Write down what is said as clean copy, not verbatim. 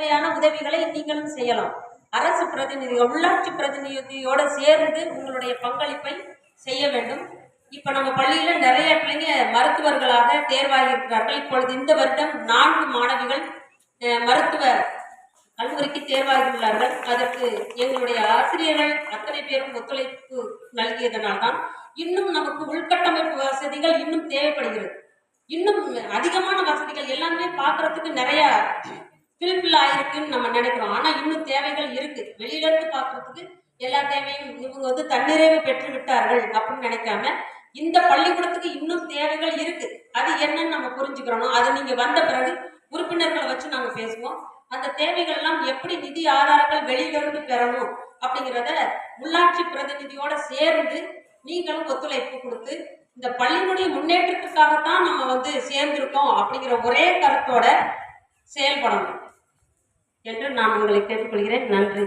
தேவையான உதவிகளை நீங்களும் செய்யலாம். அரசு பிரதிநிதிகள், உள்ளாட்சி பிரதிநிதியோட சேர்ந்து உங்களுடைய பங்களிப்பை செய்ய வேண்டும். இப்ப நம்ம பள்ளியில நிறைய பிள்ளைங்க மருத்துவர்களாக தேர்வாகி இருக்கிறார்கள். இப்பொழுது இந்த வருடம் 4 மாணவிகள் மருத்துவ கல்லூரிக்கு தேர்வாகியுள்ளார்கள். அதற்கு எங்களுடைய ஆசிரியர்கள் அத்தனை பேரும் ஒத்துழைப்பு நல்கியதனால்தான் இன்னும் நமக்கு உள்கட்டமைப்பு வசதிகள் இன்னும் தேவைப்படுகிறது. இன்னும் அதிகமான வசதிகள் எல்லாமே பார்க்கறதுக்கு நிறைய ஃபில்ஃபில் ஆயிருக்குன்னு நம்ம நினைக்கிறோம். ஆனா இன்னும் தேவைகள் இருக்கு. வெளியில இருந்து பார்க்கறதுக்கு எல்லா தேவையும் இவங்க தன்னிறைவு பெற்று விட்டார்கள் அப்படின்னு நினைக்காம இந்த பள்ளிக்கூடத்துக்கு இன்னும் தேவைகள் இருக்கு. அது என்னன்னு நம்ம புரிஞ்சுக்கிறோம். அது நீங்க வந்த பிறகு உறுப்பினர்களை வச்சு நாங்க பேசுவோம். அந்த தேவைகள் எல்லாம் எப்படி நிதி ஆதாரங்கள் வெளியிலிருந்து பெறணும் அப்படிங்கிறத உள்ளாட்சி பிரதிநிதியோட சேர்ந்து நீங்களும் ஒத்துழைப்பு கொடுத்து இந்த பள்ளியினுடைய முன்னேற்றத்துக்காகத்தான் நம்ம சேர்ந்திருக்கோம் அப்படிங்கிற ஒரே கருத்தோட செயல்படணும் என்று நான் உங்களை கேட்டுக்கொள்கிறேன். நன்றி.